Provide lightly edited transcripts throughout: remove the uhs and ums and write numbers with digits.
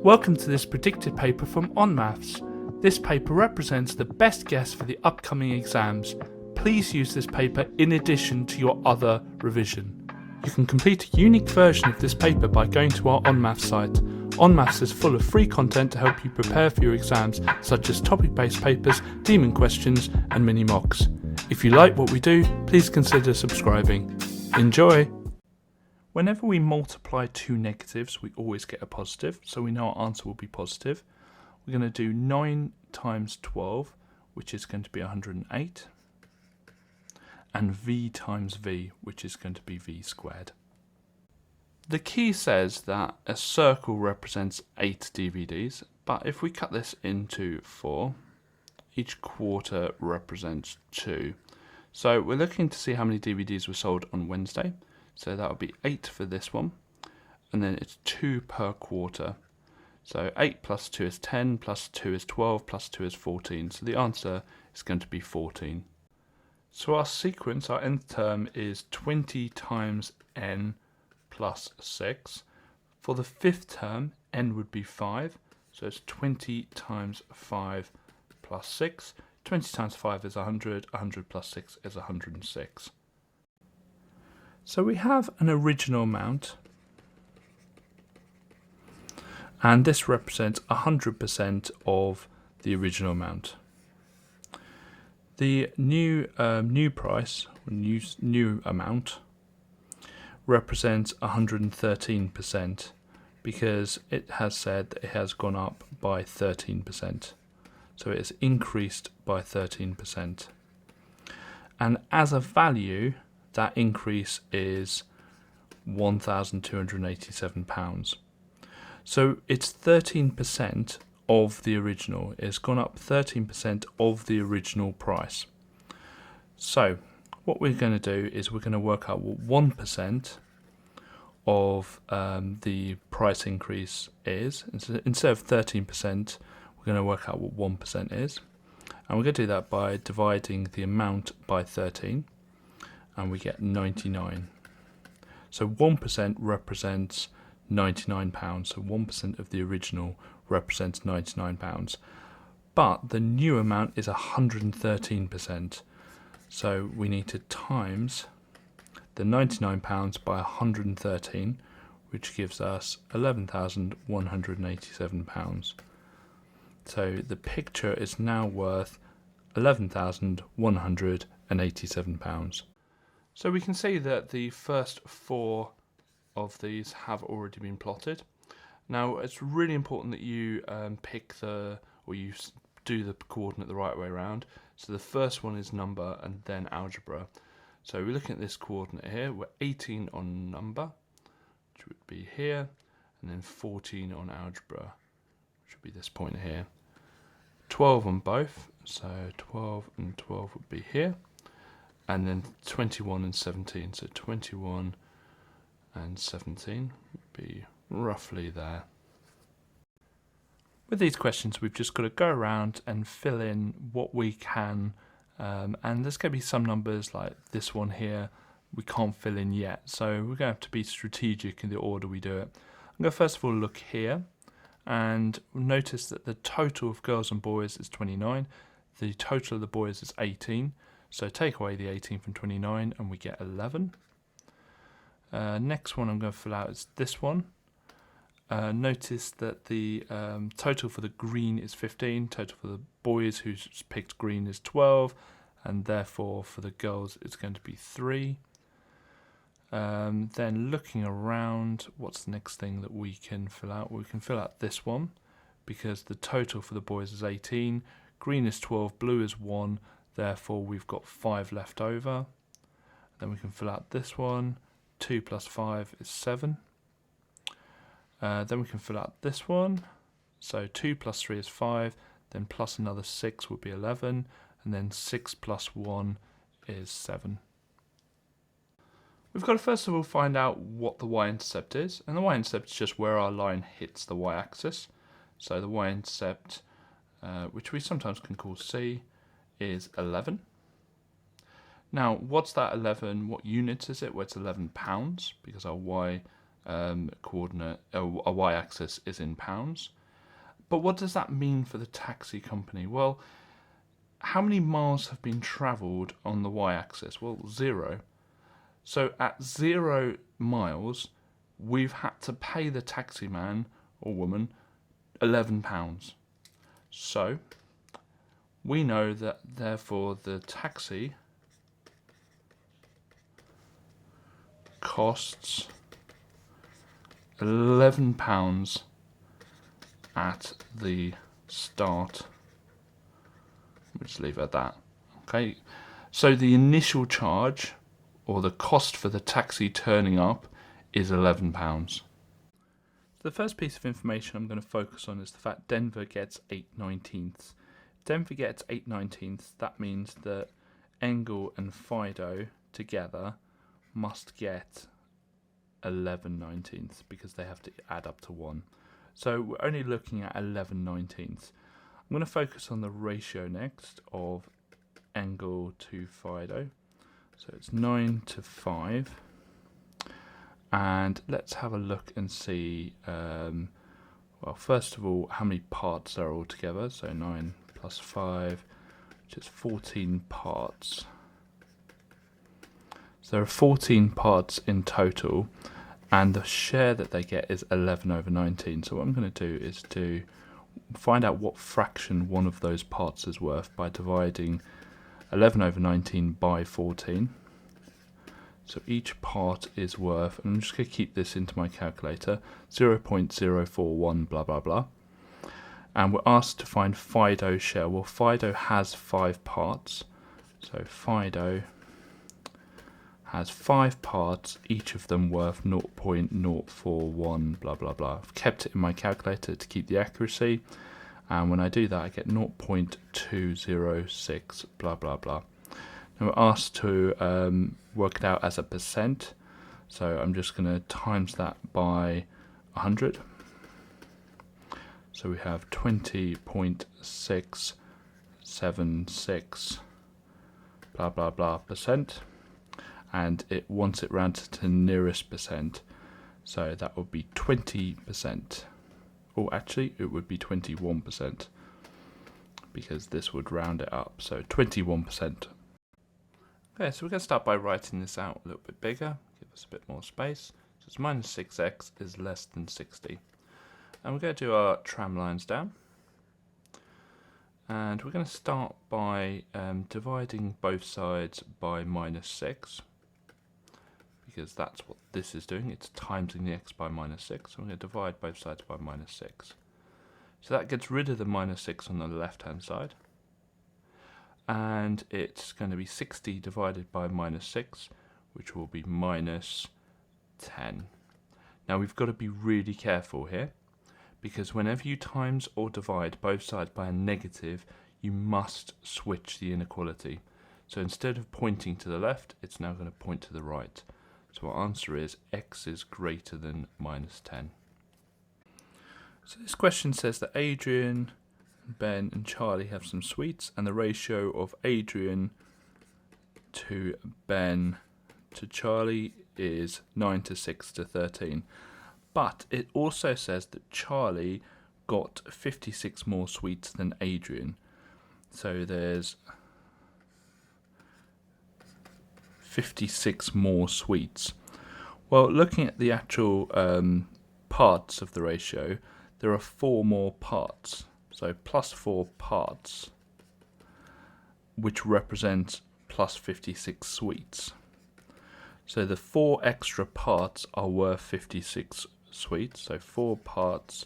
Welcome to this predicted paper from onmaths. This paper represents the best guess for the upcoming exams. Please use this paper in addition to your other revision. You can complete a unique version of this paper by going to our onmaths site. Onmaths is full of free content to help you prepare for your exams, such as topic-based papers, demon questions, and mini mocks. If you like what we do, please consider subscribing. Enjoy! Whenever we multiply two negatives, we always get a positive, so we know our answer will be positive. We're going to do 9 times 12, which is going to be 108, and v times v, which is going to be v squared. The key says that a circle represents 8 DVDs, but if we cut this into 4, each quarter represents 2. So we're looking to see how many DVDs were sold on Wednesday. So that would be 8 for this one, and then it's 2 per quarter. So 8 plus 2 is 10, plus 2 is 12, plus 2 is 14. So the answer is going to be 14. So our sequence, our nth term, is 20 times n plus 6. For the fifth term, n would be 5. So it's 20 times 5 plus 6. 20 times 5 is 100. 100 plus 6 is 106. So we have an original amount, and this represents 100% of the original amount. The new price, new amount, represents 113% because it has said that it has gone up by 13%. So it has increased by 13%. And as a value, that increase is £1,287. So it's 13% of the original. It's gone up 13% of the original price. So what we're going to do is we're going to work out what 1% of the price increase is. Instead of 13%, we're going to work out what 1% is. And we're going to do that by dividing the amount by 13. And we get 99. So 1% represents £99. So 1% of the original represents £99. But the new amount is 113%. So we need to times the £99 by 113, which gives us £11,187. So the picture is now worth £11,187. So we can see that the first 4 of these have already been plotted. Now it's really important that you you do the coordinate the right way around. So the first one is number and then algebra. So we're looking at this coordinate here. We're 18 on number, which would be here, and then 14 on algebra, which would be this point here. 12 on both, so 12 and 12 would be here. And then 21 and 17, so 21 and 17 would be roughly there. With these questions, we've just got to go around and fill in what we can, and there's going to be some numbers like this one here we can't fill in yet, so we're going to have to be strategic in the order we do it. I'm going to first of all look here, and notice that the total of girls and boys is 29, the total of the boys is 18. So take away the 18 from 29 and we get 11. Next one I'm going to fill out is this one. Notice that the total for the green is 15, total for the boys who's picked green is 12, and therefore for the girls it's going to be 3. Then looking around, what's the next thing that we can fill out? We can fill out this one because the total for the boys is 18, green is 12, blue is 1, therefore we've got 5 left over. Then we can fill out this one. 2 plus 5 is 7. Then we can fill out this one. So 2 plus 3 is 5. Then plus another 6 would be 11. And then 6 plus 1 is 7. We've got to first of all find out what the y-intercept is. And the y-intercept is just where our line hits the y-axis. So the y-intercept, which we sometimes can call C, is 11. Now, what's that 11? What units is it? Well, it's 11 pounds because our y coordinate, a y-axis is in pounds. But what does that mean for the taxi company? Well, how many miles have been travelled on the y-axis? Well, 0. So at 0 miles, we've had to pay the taxi man or woman £11. So we know that therefore the taxi costs £11 at the start. We'll just leave it at that. Okay, so the initial charge or the cost for the taxi turning up is £11. The first piece of information I'm going to focus on is the fact Denver gets 8/19. Denver gets 8/19, that means that Engel and Fido together must get 11/19 because they have to add up to 1. So we're only looking at 11/19. I'm going to focus on the ratio next of Engel to Fido. So it's 9 to 5. And let's have a look and see, well, first of all, how many parts there are all together. So 9 plus 5, which is 14 parts. So there are 14 parts in total, and the share that they get is 11/19. So what I'm going to do is to find out what fraction one of those parts is worth by dividing 11/19 by 14. So each part is worth, and I'm just going to keep this into my calculator, 0.041 blah blah blah. And we're asked to find Fido's share. Well, Fido has 5 parts. So Fido has 5 parts, each of them worth 0.041 blah blah blah. I've kept it in my calculator to keep the accuracy, and when I do that I get 0.206 blah blah blah. Now we're asked to work it out as a percent, so I'm just going to times that by 100. So we have 20.676 blah blah blah percent, and it wants it rounded to the nearest percent, so that would be 20%. Or actually it would be 21%, because this would round it up, so 21%. Okay, so we're going to start by writing this out a little bit bigger, give us a bit more space. So it's minus 6x is less than 60. And we're going to do our tram lines down. And we're going to start by dividing both sides by minus 6. Because that's what this is doing, it's timesing the x by minus 6. So we're going to divide both sides by minus 6. So that gets rid of the minus 6 on the left hand side. And it's going to be 60 divided by minus 6, which will be minus 10. Now we've got to be really careful here, because whenever you times or divide both sides by a negative, you must switch the inequality. So instead of pointing to the left, it's now going to point to the right. So our answer is x is greater than minus 10. So this question says that Adrian, Ben and Charlie have some sweets, and the ratio of Adrian to Ben to Charlie is 9 to 6 to 13. But it also says that Charlie got 56 more sweets than Adrian. So there's 56 more sweets. Well, looking at the actual parts of the ratio, there are 4 more parts. So plus 4 parts, which represent plus 56 sweets. So the 4 extra parts are worth 56 sweets. So 4 parts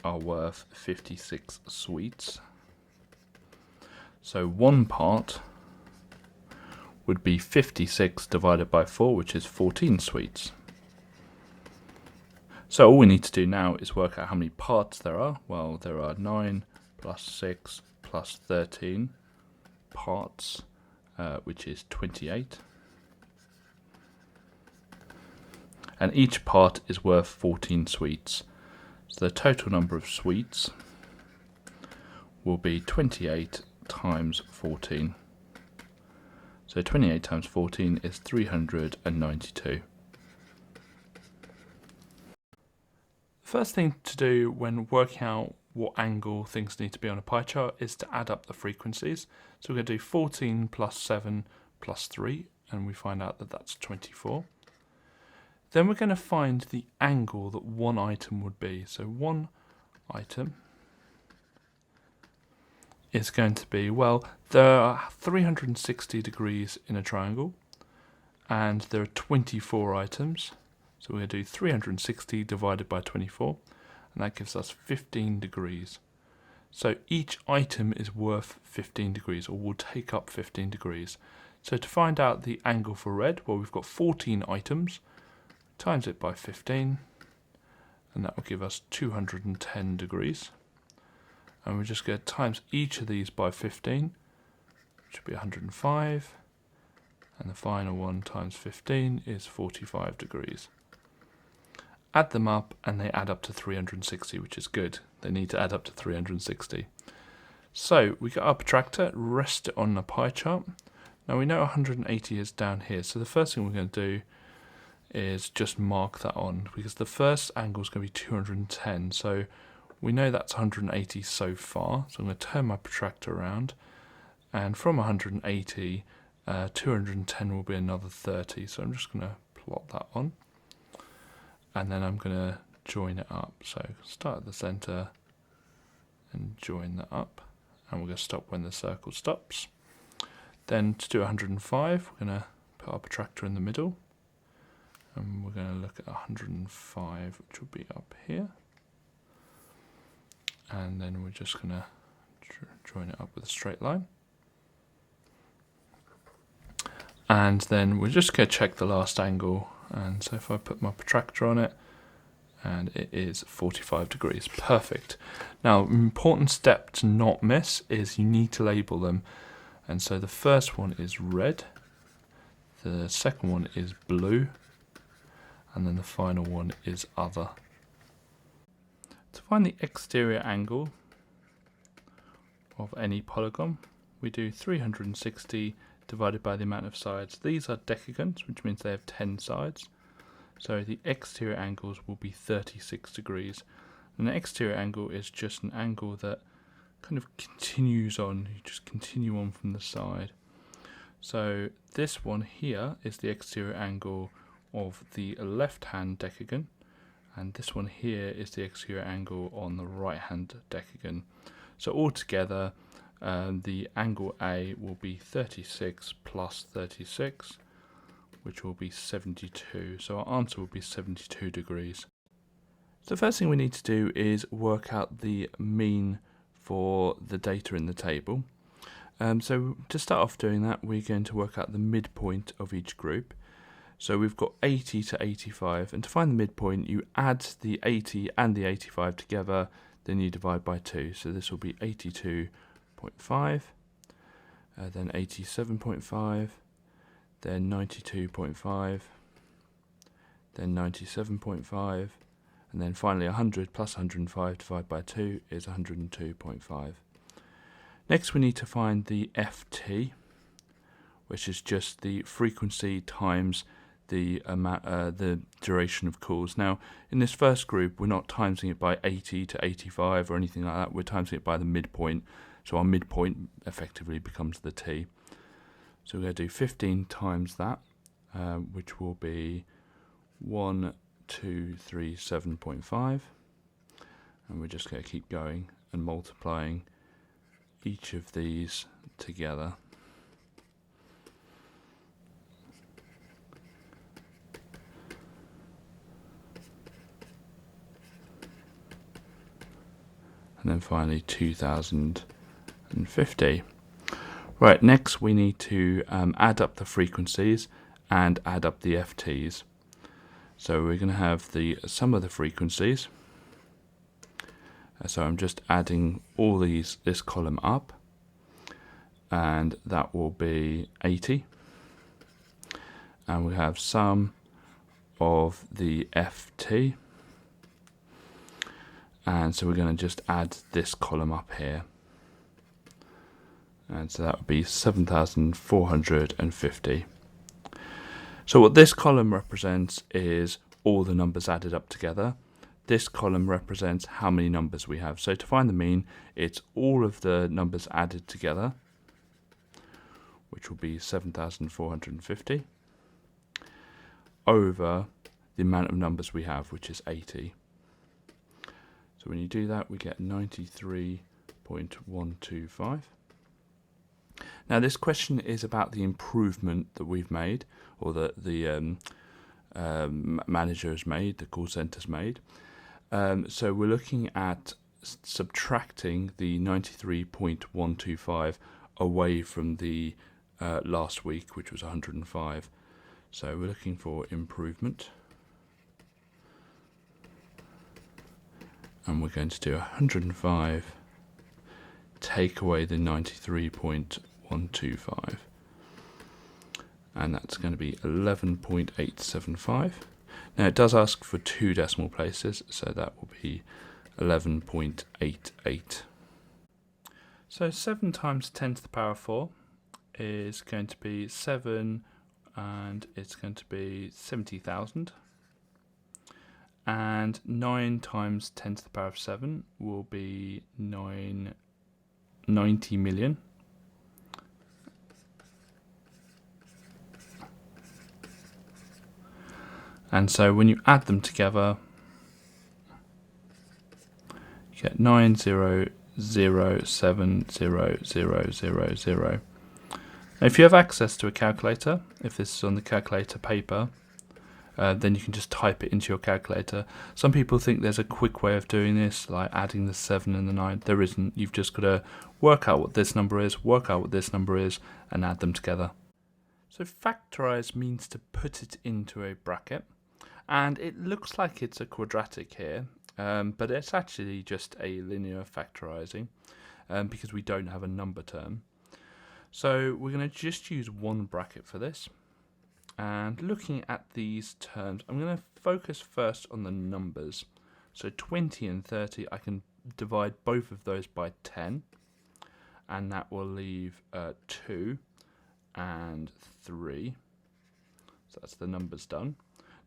are worth 56 sweets. So 1 part would be 56 divided by 4, which is 14 sweets. So all we need to do now is work out how many parts there are. Well, there are 9 plus 6 plus 13 parts, which is 28. And each part is worth 14 sweets. So the total number of sweets will be 28 times 14. So 28 times 14 is 392. first thing to do when working out what angle things need to be on a pie chart is to add up the frequencies. So we're going to do 14 plus 7 plus 3, and we find out that that's 24. Then we're going to find the angle that one item would be. So one item is going to be, well, there are 360 degrees in a triangle, and there are 24 items. So we're going to do 360 divided by 24, and that gives us 15 degrees. So each item is worth 15 degrees, or will take up 15 degrees. So to find out the angle for red, well, we've got 14 items, times it by 15, and that will give us 210 degrees. And we're just going to times each of these by 15, which would be 105, and the final one times 15 is 45 degrees. Add them up and they add up to 360, which is good. They need to add up to 360. So we get our protractor, rest it on a pie chart. Now we know 180 is down here, so the first thing we're going to do is just mark that on, because the first angle is going to be 210, so we know that's 180 so far. So I'm going to turn my protractor around, and from 180, 210 will be another 30, so I'm just going to plot that on. And then I'm going to join it up. So start at the center and join that up. And we're going to stop when the circle stops. Then to do 105, we're going to put our protractor in the middle. And we're going to look at 105, which will be up here. And then we're just going to join it up with a straight line. And then we're just going to check the last angle. And so if I put my protractor on it, and it is 45 degrees. Perfect. Now, an important step to not miss is you need to label them. And so the first one is red, the second one is blue, and then the final one is other. To find the exterior angle of any polygon, we do 360 divided by the amount of sides. These are decagons, which means they have 10 sides. So the exterior angles will be 36 degrees. And the exterior angle is just an angle that kind of continues on. You just continue on from the side. So this one here is the exterior angle of the left-hand decagon. And this one here is the exterior angle on the right-hand decagon. So altogether, the angle A will be 36 plus 36, which will be 72. So our answer will be 72 degrees. So the first thing we need to do is work out the mean for the data in the table. So to start off doing that, we're going to work out the midpoint of each group. So we've got 80 to 85, and to find the midpoint, you add the 80 and the 85 together, then you divide by 2. So this will be 82.5, then 87.5, then 92.5, then 97.5, and then finally 100 plus 105 divided by 2 is 102.5. Next we need to find the FT, which is just the frequency times the duration of calls. Now in this first group we're not timesing it by 80 to 85 or anything like that, we're timesing it by the midpoint, so our midpoint effectively becomes the T. So we're going to do 15 times that, which will be 1237.5, and we're just going to keep going and multiplying each of these together. And then finally 2050. Right, next we need to add up the frequencies and add up the FTs. So we're going to have the sum of the frequencies. So I'm just adding all this column up, and that will be 80. And we have sum of the FT. And so we're going to just add this column up here. And so that would be 7,450. So what this column represents is all the numbers added up together. this column represents how many numbers we have. So to find the mean, it's all of the numbers added together, which will be 7,450, over the amount of numbers we have, which is 80. So when you do that, we get 93.125. Now this question is about the improvement that we've made, or that the manager has made, the call centre's made. So we're looking at subtracting the 93.125 away from the last week, which was 105. So we're looking for improvement. And we're going to do 105, take away the 93.125. And that's going to be 11.875. Now it does ask for 2 decimal places, so that will be 11.88. So 7 times 10 to the power 4 is going to be 7, and it's going to be 70,000. And 9 times 10 to the power of 7 will be 90 million. And so when you add them together, you get 9007000. Now if you have access to a calculator, if this is on the calculator paper, then you can just type it into your calculator. Some people think there's a quick way of doing this, like adding the 7 and the 9. There isn't. You've just got to work out what this number is, work out what this number is, and add them together. So factorise means to put it into a bracket. And it looks like it's a quadratic here, but it's actually just a linear factorising, because we don't have a number term. So we're going to just use one bracket for this. And looking at these terms, I'm going to focus first on the numbers. So 20 and 30, I can divide both of those by 10, and that will leave 2 and 3. So that's the numbers done.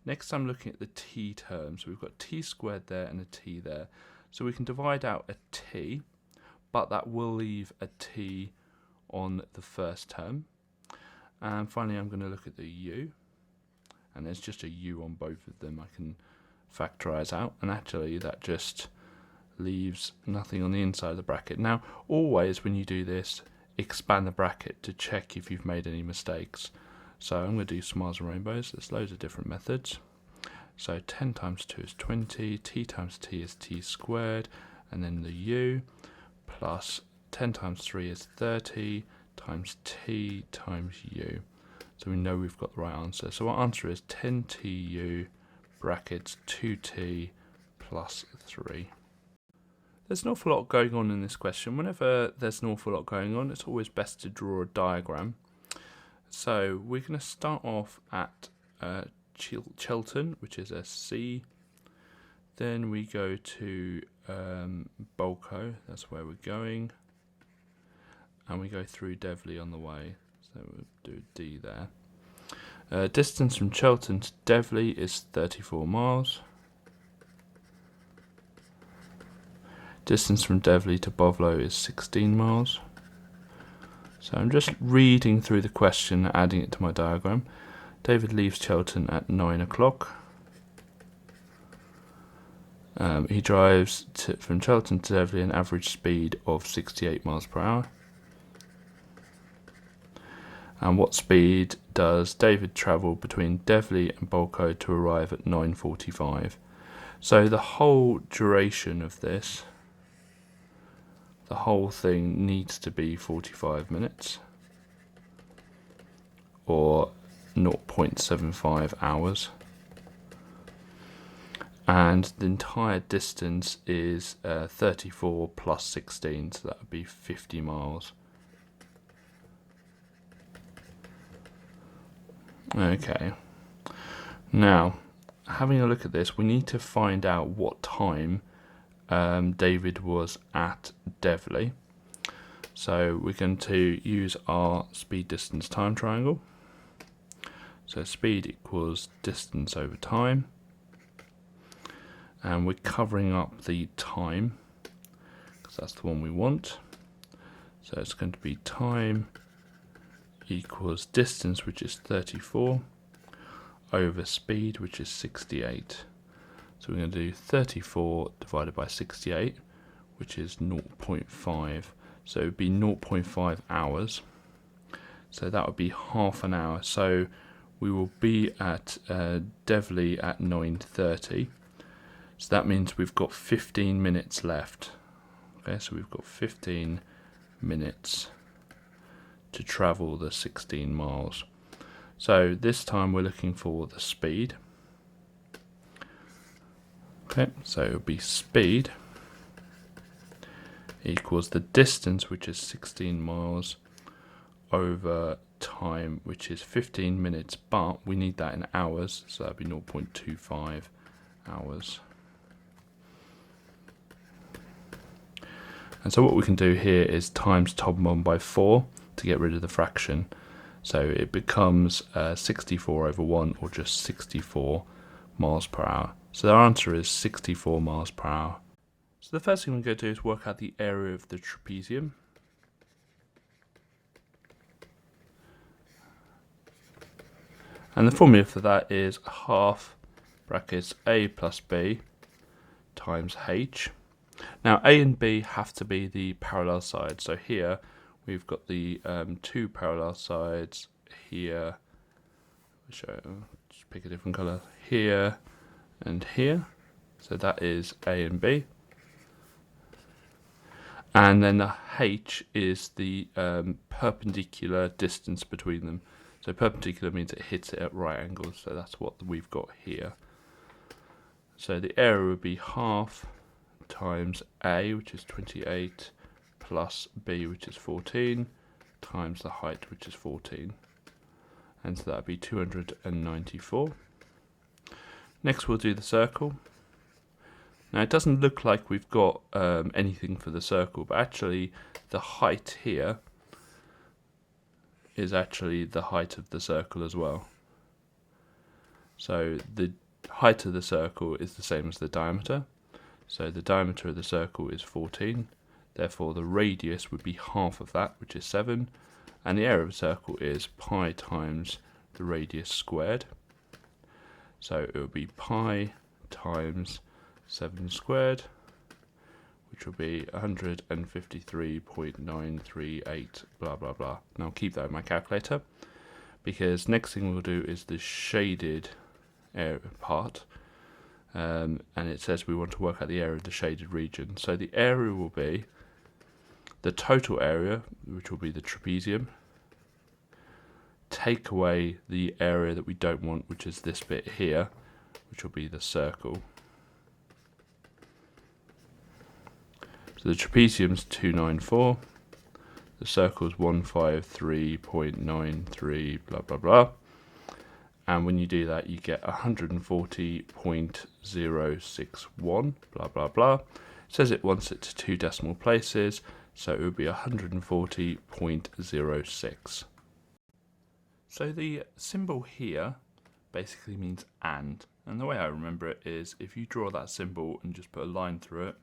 Next, I'm looking at the t terms. So we've got t squared there and a t there. So we can divide out a t, but that will leave a t on the first term. And finally, I'm going to look at the u, and there's just a u on both of them. I can factorise out, and actually that just leaves nothing on the inside of the bracket. Now, always when you do this, expand the bracket to check if you've made any mistakes. So I'm going to do smiles and rainbows. There's loads of different methods. So 10 times 2 is 20, t times t is t squared, and then the u, plus 10 times 3 is 30, times t times u. So we know we've got the right answer. So our answer is 10tu brackets 2t plus 3. There's an awful lot going on in this question. Whenever there's an awful lot going on, it's always best to draw a diagram. So we're going to start off at Chiltern, which is a C. Then we go to Bolko, that's where we're going. And we go through Devley on the way. So we'll do D there. Distance from Chiltern to Devley is 34 miles. Distance from Devley to Bovlow is 16 miles. So I'm just reading through the question, adding it to my diagram. David leaves Chiltern at 9 o'clock. He drives from Chiltern to Devley an average speed of 68 miles per hour. And what speed does David travel between Devley and Bolko to arrive at 9:45? So the whole duration of this, the whole thing needs to be 45 minutes or 0.75 hours. And the entire distance is 34 plus 16, so that would be 50 miles. Okay, now having a look at this, we need to find out what time David was at Devley. So we're going to use our speed, distance, time triangle. So speed equals distance over time. and we're covering up the time because that's the one we want. So it's going to be time equals distance, which is 34, over speed, which is 68. So we're going to do 34 divided by 68, which is 0.5. So it would be 0.5 hours. So that would be half an hour. So we will be at Devley at 9:30. So that means we've got 15 minutes left. Okay, so we've got 15 minutes to travel the 16 miles. So this time we're looking for the speed. Okay, so it will be speed equals the distance, which is 16 miles, over time, which is 15 minutes, but we need that in hours, so that would be 0.25 hours. And so what we can do here is times top 1 by 4 to get rid of the fraction. So it becomes 64 over 1, or just 64 miles per hour. So our answer is 64 miles per hour. So the first thing we're going to do is work out the area of the trapezium. And the formula for that is half brackets a plus b times h. Now a and b have to be the parallel sides. So here we've got the two parallel sides here. Just pick a different colour. Here and here. So that is a and b. And then the h is the perpendicular distance between them. So perpendicular means it hits it at right angles, so that's what we've got here. So the area would be half times a, which is 28, plus b, which is 14, times the height, which is 14. And so that would be 294. Next we'll do the circle. Now it doesn't look like we've got anything for the circle, but actually the height here is actually the height of the circle as well. So the height of the circle is the same as the diameter. So the diameter of the circle is 14. Therefore the radius would be half of that, which is 7. And the area of a circle is pi times the radius squared. So it would be pi times 7 squared, which will be 153.938 blah blah blah. Now keep that in my calculator, because next thing we'll do is the shaded area part, and it says we want to work out the area of the shaded region. So the area will be the total area, which will be the trapezium, take away the area that we don't want, which is this bit here, which will be the circle. So the trapezium's 294, the circle's 153.93 blah blah blah, and when you do that you get 140.061 blah blah blah. It says it wants it to 2 decimal places, so it would be 140.06. So the symbol here basically means and the way I remember it is if you draw that symbol and just put a line through it,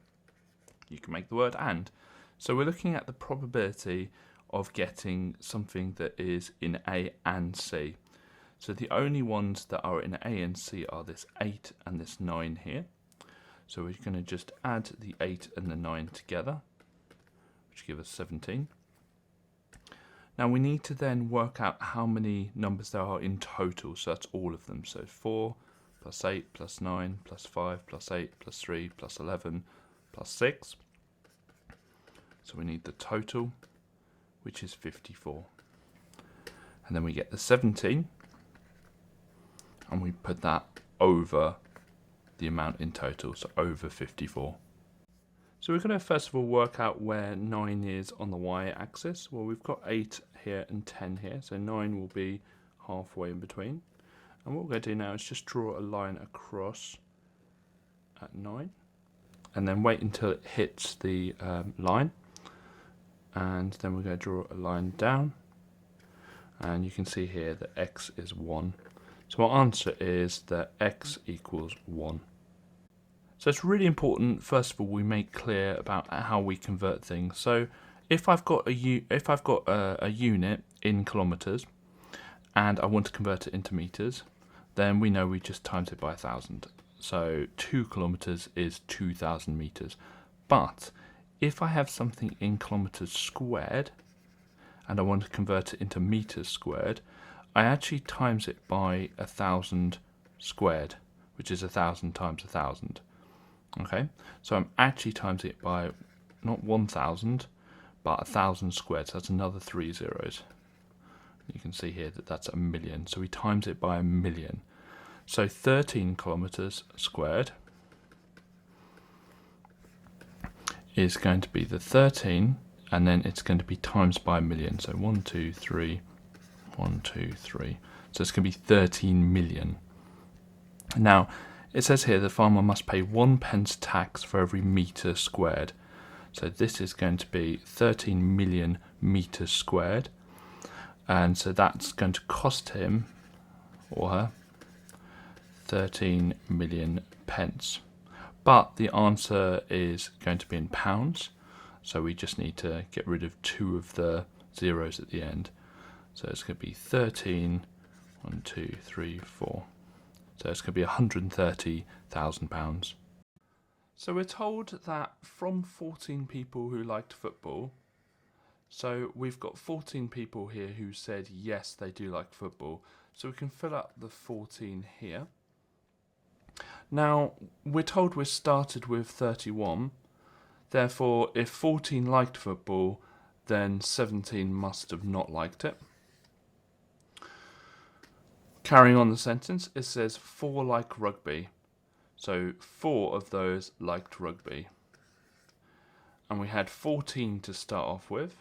you can make the word and. So we're looking at the probability of getting something that is in A and C. So the only ones that are in A and C are this 8 and this 9 here. So we're going to just add the 8 and the 9 together, which give us 17. Now we need to then work out how many numbers there are in total, so that's all of them. So 4 plus 8 plus 9 plus 5 plus 8 plus 3 plus 11 plus 6. So we need the total, which is 54. And then we get the 17, and we put that over the amount in total, so over 54. So we're going to first of all work out where 9 is on the y-axis. Well, we've got 8 here and 10 here, so 9 will be halfway in between. And what we're going to do now is just draw a line across at 9, and then wait until it hits the line, and then we're going to draw a line down, and you can see here that x is 1. So our answer is that x equals 1. So it's really important, first of all, we make clear about how we convert things. So if I've got a unit in kilometers and I want to convert it into meters, then we know we just times it by 1,000. So 2 kilometers is 2,000 meters. But if I have something in kilometers squared and I want to convert it into meters squared, I actually times it by 1,000 squared, which is 1,000 times 1,000. Okay, so I'm actually times it by not 1,000, but 1,000 squared. So that's another 3 zeros. You can see here that that's 1,000,000. So we times it by 1,000,000. So 13 kilometers squared is going to be the 13, and then it's going to be times by 1,000,000. So 1, 2, 3, 1, 2, 3. So it's going to be 13 million. Now, it says here the farmer must pay 1 pence tax for every metre squared. So this is going to be 13 million metres squared. And so that's going to cost him, or her, 13 million pence. But the answer is going to be in pounds. So we just need to get rid of 2 of the zeros at the end. So it's going to be 13, 1, 2, 3, 4. So it's going to be £130,000. So we're told that from 14 people who liked football, so we've got 14 people here who said yes, they do like football. So we can fill up the 14 here. Now, we're told we started with 31. Therefore, if 14 liked football, then 17 must have not liked it. Carrying on the sentence, it says 4 like rugby. So 4 of those liked rugby. And we had 14 to start off with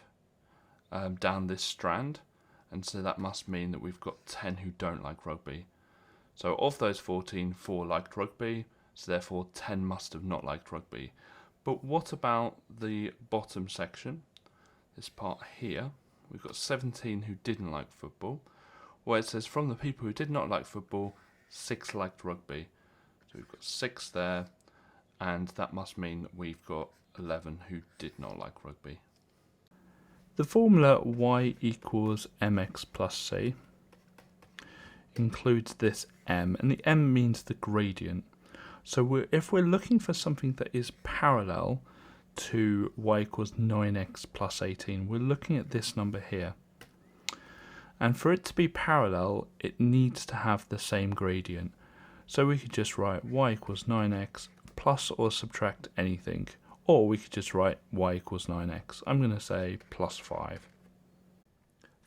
down this strand. And so that must mean that we've got 10 who don't like rugby. So of those 14, 4 liked rugby. So therefore 10 must have not liked rugby. But what about the bottom section? This part here. We've got 17 who didn't like football. Where it says from the people who did not like football, 6 liked rugby. So we've got 6 there, and that must mean that we've got 11 who did not like rugby. The formula y equals mx plus c includes this m, and the m means the gradient. So if we're looking for something that is parallel to y equals 9x plus 18, we're looking at this number here. And for it to be parallel, it needs to have the same gradient. So we could just write y equals 9x plus or subtract anything. Or we could just write y equals 9x. I'm going to say plus 5.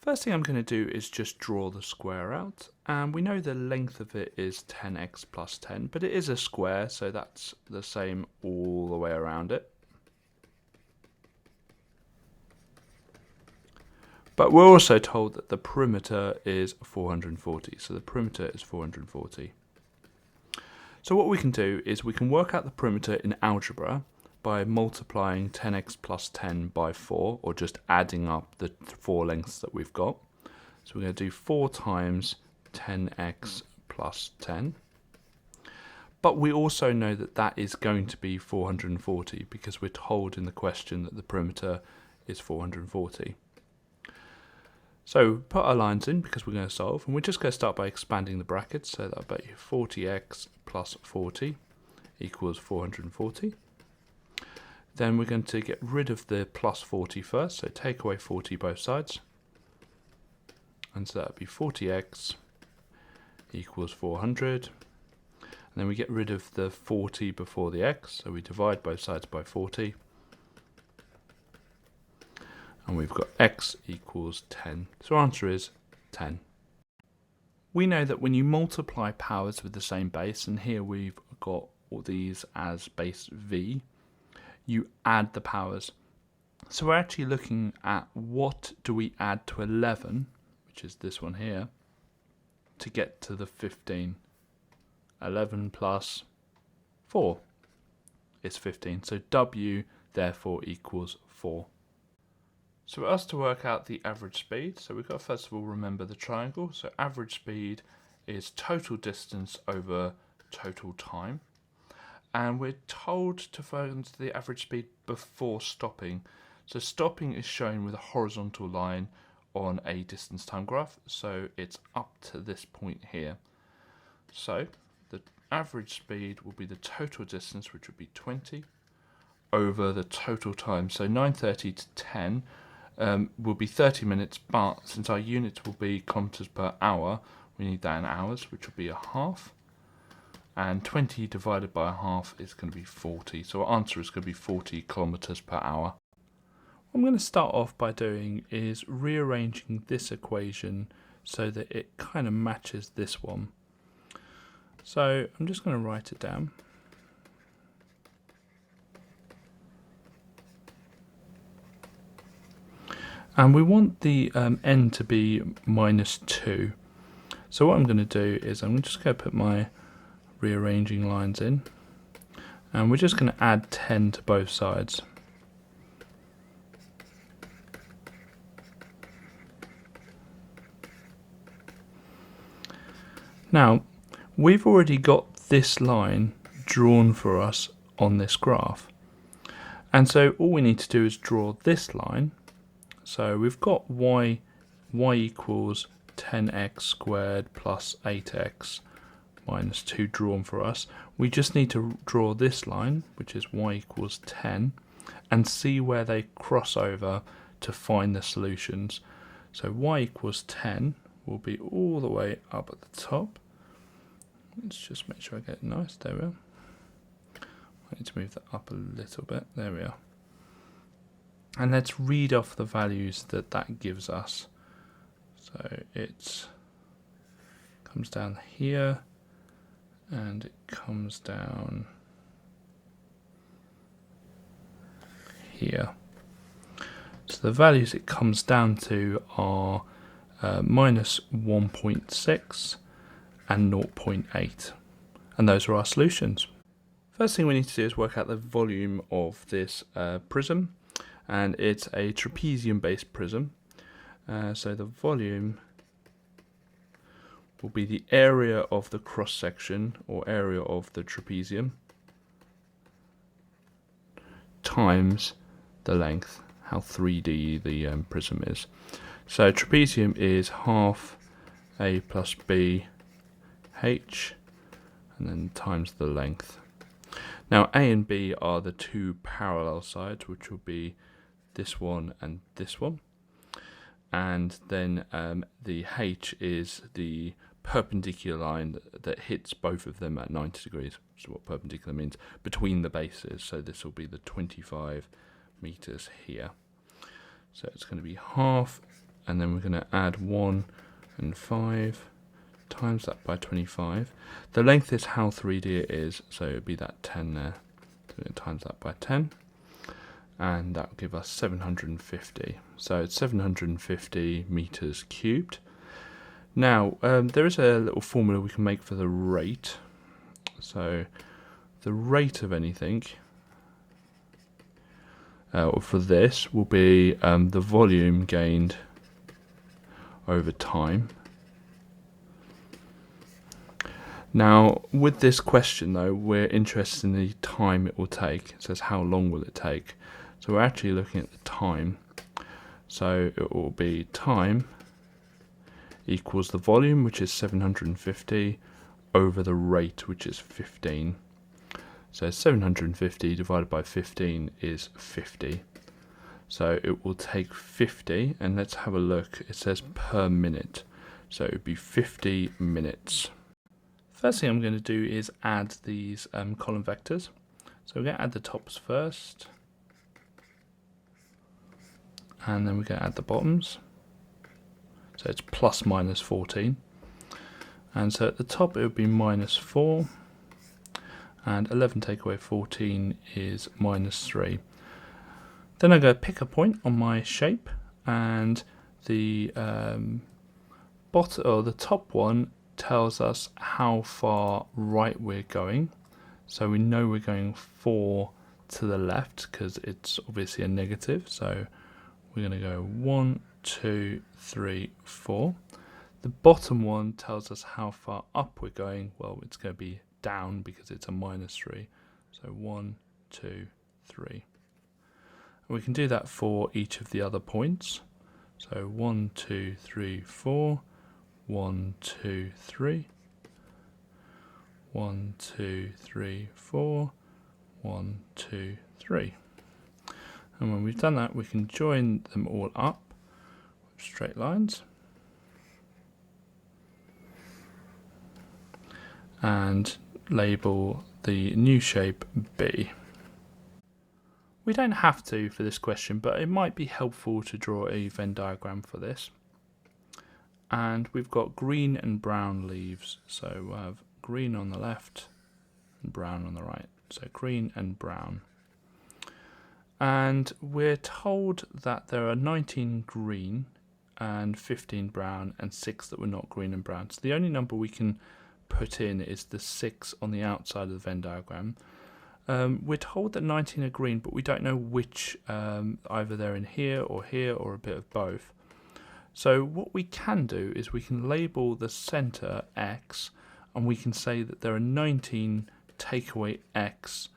First thing I'm going to do is just draw the square out. And we know the length of it is 10x plus 10, but it is a square, so that's the same all the way around it. But we're also told that the perimeter is 440, so the perimeter is 440. So what we can do is we can work out the perimeter in algebra by multiplying 10x plus 10 by 4, or just adding up the 4 lengths that we've got. So we're going to do 4 times 10x plus 10. But we also know that that is going to be 440 because we're told in the question that the perimeter is 440. So put our lines in because we're going to solve, and we're just going to start by expanding the brackets. So that'll be 40x plus 40 equals 440. Then we're going to get rid of the plus 40 first, so take away 40 both sides. And so that'll be 40x equals 400. And then we get rid of the 40 before the x, so we divide both sides by 40. And we've got x equals 10. So our answer is 10. We know that when you multiply powers with the same base, and here we've got all these as base v, you add the powers. So we're actually looking at what do we add to 11, which is this one here, to get to the 15. 11 plus 4 is 15. So w therefore equals 4. So for us to work out the average speed, so we've got to first of all remember the triangle. So average speed is total distance over total time. and we're told to find the average speed before stopping. So stopping is shown with a horizontal line on a distance time graph, so it's up to this point here. So the average speed will be the total distance, which would be 20, over the total time. So 9:30 to 10 will be 30 minutes, but since our unit will be kilometers per hour, we need that in hours, which will be a half. And 20 divided by a half is going to be 40. So our answer is going to be 40 kilometers per hour. What I'm going to start off by doing is rearranging this equation so that it kind of matches this one. So I'm just going to write it down. And we want the n to be -2. So what I'm going to do is I'm just going to put my rearranging lines in, and we're just going to add 10 to both sides. Now, we've already got this line drawn for us on this graph, and so all we need to do is draw this line. So we've got y equals 10x squared plus 8x minus 2 drawn for us. We just need to draw this line, which is y equals 10, and see where they cross over to find the solutions. So y equals 10 will be all the way up at the top. Let's just make sure I get it nice. There we are. I need to move that up a little bit. There we are. And let's read off the values that that gives us. So it comes down here, and it comes down here. So the values it comes down to are minus 1.6 and 0.8. And those are our solutions. First thing we need to do is work out the volume of this prism. And it's a trapezium based prism. So the volume will be the area of the cross section, or area of the trapezium, times the length, how 3D the prism is. So trapezium is half a plus b h, and then times the length. Now a and b are the two parallel sides, which will be this one and this one, and then the h is the perpendicular line that hits both of them at 90 degrees, which is what perpendicular means, between the bases. So this will be the 25 meters here. So it's going to be half, and then we're going to add 1 and 5, times that by 25. The length is how 3D it is, so it would be that 10 there. So we're going to times that by 10. And that will give us 750. So it's 750 meters cubed. Now, there is a little formula we can make for the rate. So the rate of anything, for this, will be the volume gained over time. Now, with this question, though, we're interested in the time it will take. It says how long will it take. So we're actually looking at the time. So it will be time equals the volume, which is 750, over the rate, which is 15. So 750 divided by 15 is 50. So it will take 50, and let's have a look. It says per minute. So it would be 50 minutes. First thing I'm going to do is add these column vectors. So we're going to add the tops first, and then we're going to add the bottoms. So it's plus minus 14. And so at the top it would be minus 4, and 11 take away 14 is minus 3. Then I'm going to pick a point on my shape, and the the top one tells us how far right we're going. So we know we're going 4 to the left because it's obviously a negative. So we're going to go 1, 2, 3, 4. The bottom one tells us how far up we're going. Well, it's going to be down because it's a minus 3. So 1, 2, 3. And we can do that for each of the other points. So 1, 2, 3, 4, 1, 2, 3, 1, 2, 3, 4, 1, 2, 3. And when we've done that, we can join them all up with straight lines. And label the new shape B. We don't have to for this question, but it might be helpful to draw a Venn diagram for this. And we've got green and brown leaves. So we'll have green on the left and brown on the right. So green and brown. And we're told that there are 19 green and 15 brown and 6 that were not green and brown. So the only number we can put in is the 6 on the outside of the Venn diagram. We're told that 19 are green, but we don't know which, either they're in here or a bit of both. So what we can do is we can label the center X, and we can say that there are 19 take away X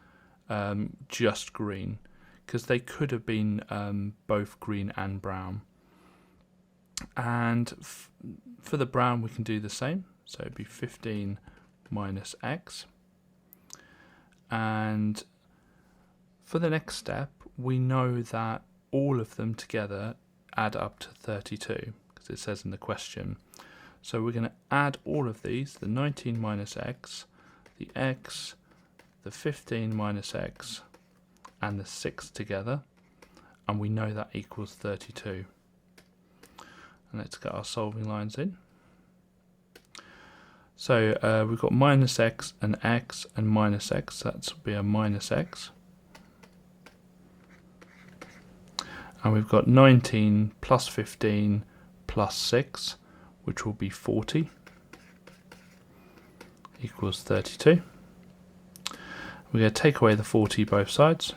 just green, because they could have been both green and brown. And for the brown we can do the same, so it'd be 15 minus X. And for the next step, we know that all of them together add up to 32, because it says in the question. So we're going to add all of these, the 19 minus X, the 15 minus X, and the 6 together, and we know that equals 32. And let's get our solving lines in. So we've got minus X and minus X, that will be a minus X. And we've got 19 plus 15 plus 6, which will be 40, equals 32. We're going to take away the 40 both sides.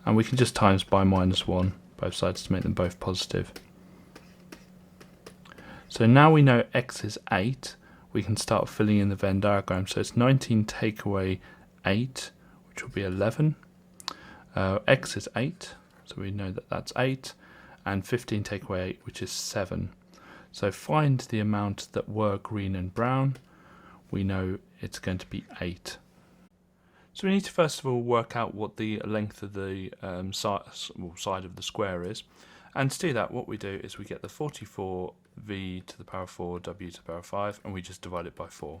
And we can just times by minus 1 both sides to make them both positive. So now we know X is 8, we can start filling in the Venn diagram. So it's 19 take away 8, which will be 11. X is 8, so we know that that's 8. And 15 take away 8, which is 7. So find the amount that were green and brown. We know it's going to be 8. So we need to first of all work out what the length of the side of the square is. And to do that, what we do is we get the 44v to the power 4 w to the power 5, and we just divide it by 4.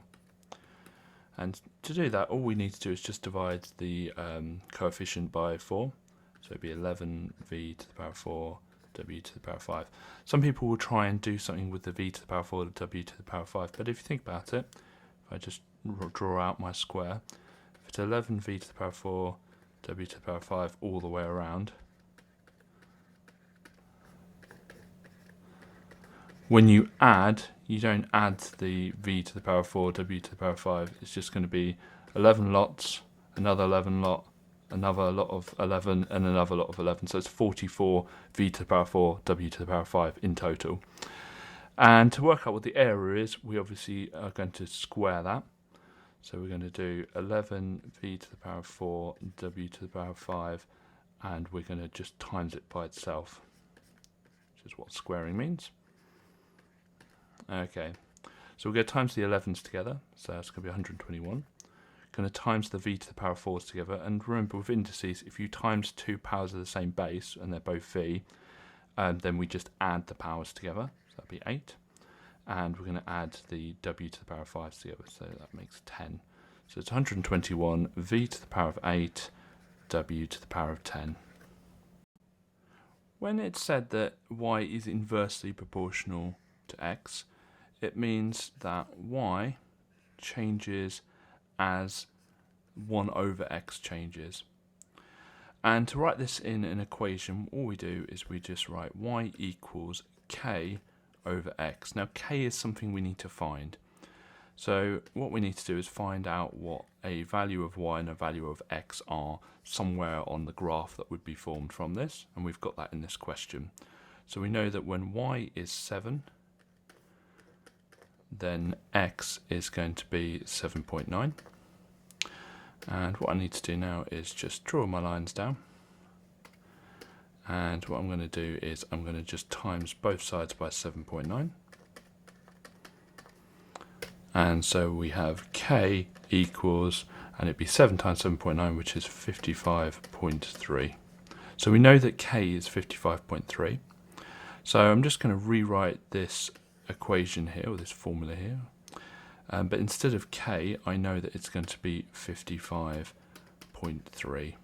And to do that, all we need to do is just divide the coefficient by 4. So it'd be 11v to the power 4 w to the power 5. Some people will try and do something with the v to the power 4 w to the power 5, but if you think about it, if I just draw out my square, if it's 11v to the power 4 w to the power 5 all the way around, when you add, you don't add the v to the power 4 w to the power 5, it's just going to be 11 lots, another 11 lot, another lot of 11, and another lot of 11. So it's 44 v to the power 4 w to the power 5 in total. And to work out what the area is, we obviously are going to square that. So we're going to do 11 v to the power 4 w to the power 5, and we're going to just times it by itself, which is what squaring means. Okay, so we're going to times the 11s together, so it's going to be 121. Going to times the v to the power 4s together, and remember with indices, if you times two powers of the same base, and they're both v, then we just add the powers together, so that'll be 8. And we're going to add the w to the power 5s together, so that makes 10. So it's 121 v to the power of 8, w to the power of 10. When it's said that y is inversely proportional to x, it means that y changes as 1 over x changes. And to write this in an equation, all we do is we just write y equals k over x. Now k is something we need to find. So what we need to do is find out what a value of y and a value of x are somewhere on the graph that would be formed from this, and we've got that in this question. So we know that when y is 7, then x is going to be 7.9. And what I need to do now is just draw my lines down. And what I'm going to do is I'm going to just times both sides by 7.9. And so we have k equals, and it'd be 7 times 7.9, which is 55.3. So we know that k is 55.3. So I'm just going to rewrite this equation here, or this formula here. But instead of k, I know that it's going to be 55.3.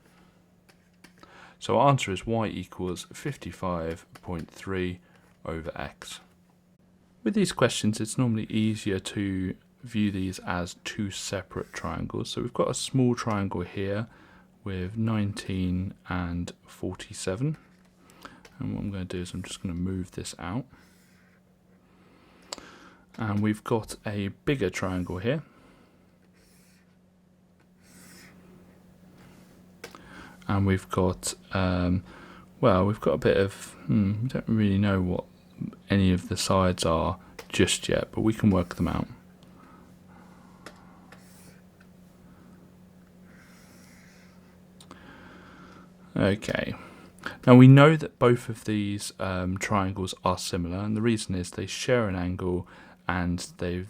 So our answer is y equals 55.3 over x. With these questions, it's normally easier to view these as two separate triangles. So we've got a small triangle here with 19 and 47. And what I'm going to do is I'm just going to move this out. And we've got a bigger triangle here. And we've got, well, we've got a bit of, we don't really know what any of the sides are just yet, but we can work them out. Okay. Now we know that both of these triangles are similar, and the reason is they share an angle and the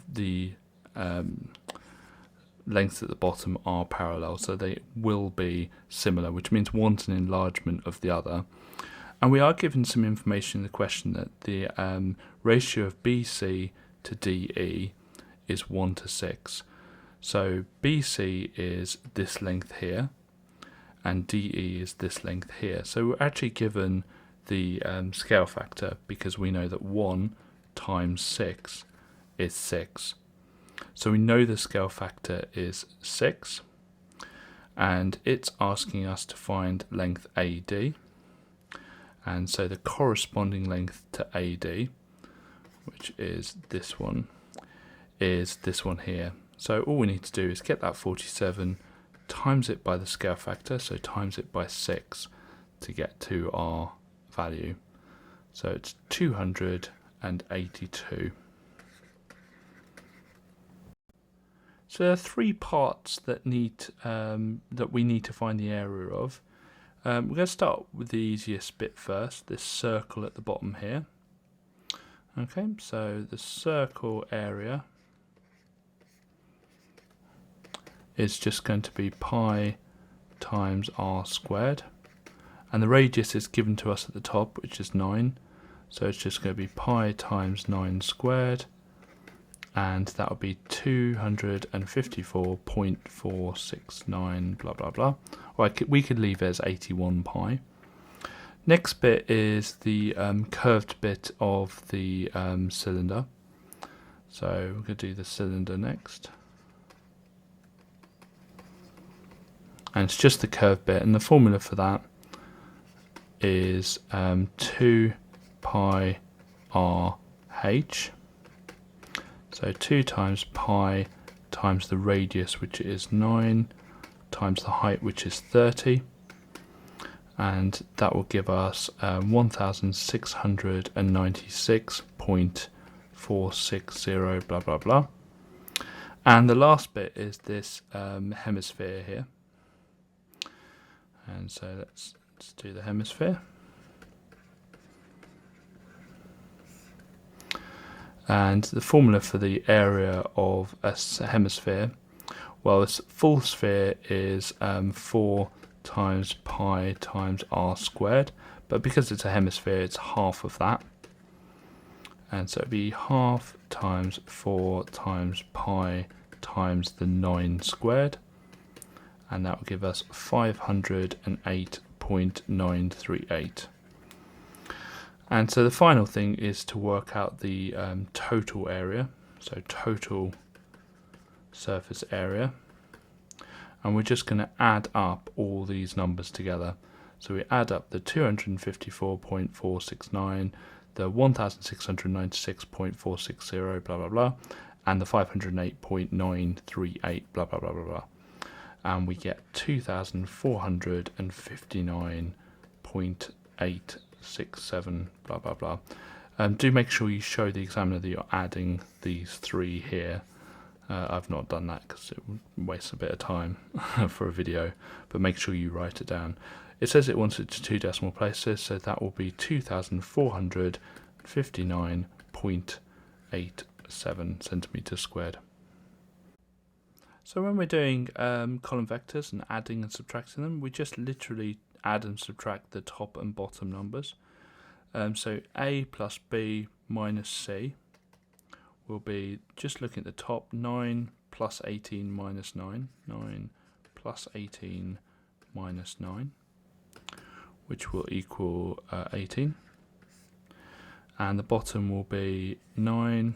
lengths at the bottom are parallel, so they will be similar, which means one's an enlargement of the other. And we are given some information in the question that the ratio of BC to DE is 1 to 6. So BC is this length here, and DE is this length here. So we're actually given the scale factor because we know that 1 times 6 is 6. So we know the scale factor is 6, and it's asking us to find length AD. And so the corresponding length to AD, which is this one here. So all we need to do is get that 47, times it by the scale factor, so times it by 6 to get to our value. So it's 282. So there are three parts that we need to find the area of. We're going to start with the easiest bit first, this circle at the bottom here. Okay, so the circle area is just going to be pi times r squared, and the radius is given to us at the top, which is 9, so it's just going to be pi times 9 squared, and that would be 254.469 blah blah blah. Well, we could leave it as 81 pi. Next bit is the curved bit of the cylinder. So we're going to do the cylinder next. And it's just the curved bit, and the formula for that is 2 pi r h. So 2 times pi times the radius, which is 9, times the height, which is 30, and that will give us 1696.460 blah blah blah. And the last bit is this hemisphere here. And so let's do the hemisphere. And the formula for the area of a hemisphere, well, this full sphere is 4 times pi times r squared, but because it's a hemisphere, it's half of that. And so it'd be half times 4 times pi times the 9 squared, and that will give us 508.938. And so the final thing is to work out the total area, so total surface area, and we're just going to add up all these numbers together. So we add up the 254.469, the 1696.460 blah blah blah, and the 508.938 blah blah blah blah blah, and we get 2459.867 blah blah blah. Do make sure you show the examiner that you're adding these 3 here. I've not done that because it would waste a bit of time for a video, but make sure you write it down. It says it wants it to 2 decimal places, so that will be 2459.87 centimeters squared. So when we're doing column vectors and adding and subtracting them, we just literally add and subtract the top and bottom numbers. So A plus B minus C will be, just looking at the top, 9 plus 18 minus 9, 9 plus 18 minus 9, which will equal 18. And the bottom will be 9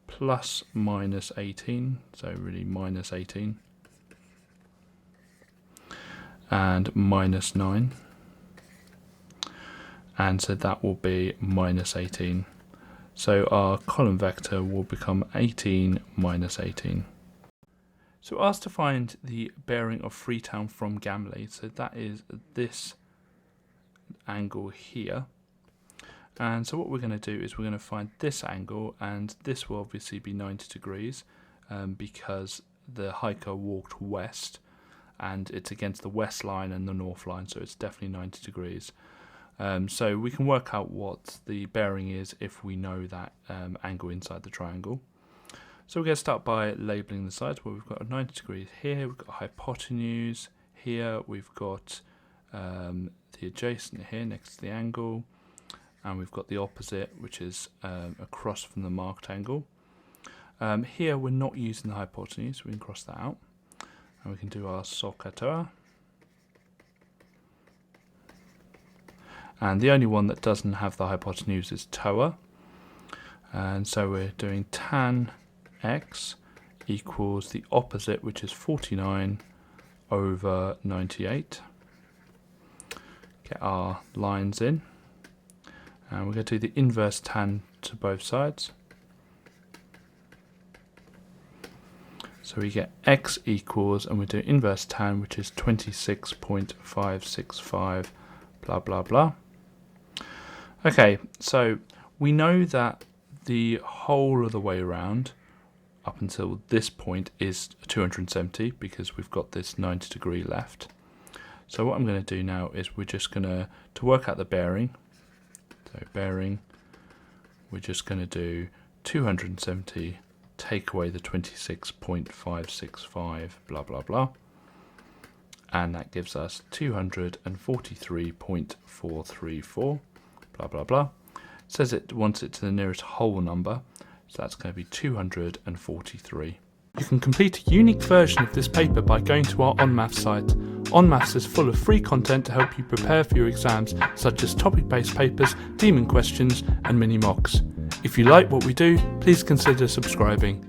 plus minus 18, so really minus 18, and minus 9. And so that will be minus 18. So our column vector will become 18 minus 18. So we're asked to find the bearing of Freetown from Gamley. So that is this angle here. And so what we're going to do is we're going to find this angle, and this will obviously be 90 degrees because the hiker walked west, and it's against the west line and the north line, so it's definitely 90 degrees. So we can work out what the bearing is if we know that angle inside the triangle. So we're going to start by labelling the sides. Well, we've got a 90 degrees here, we've got a hypotenuse here, we've got the adjacent here next to the angle, and we've got the opposite, which is across from the marked angle. Here we're not using the hypotenuse, so we can cross that out, and we can do our SOHCAHTOA. And the only one that doesn't have the hypotenuse is TOA. And so we're doing tan x equals the opposite, which is 49 over 98. Get our lines in. And we're going to do the inverse tan to both sides. So we get x equals, and we do inverse tan, which is 26.565, blah, blah, blah. Okay, so we know that the whole of the way around up until this point is 270 because we've got this 90 degree left. So what I'm going to do now is we're just going to work out the bearing. So bearing, we're just going to do 270, take away the 26.565, blah, blah, blah. And that gives us 243.434. blah blah blah. It says it wants it to the nearest whole number, so that's going to be 243. You can complete a unique version of this paper by going to our onmaths site. onmaths is full of free content to help you prepare for your exams, such as topic-based papers, theme and questions, and mini mocks. If you like what we do, please consider subscribing.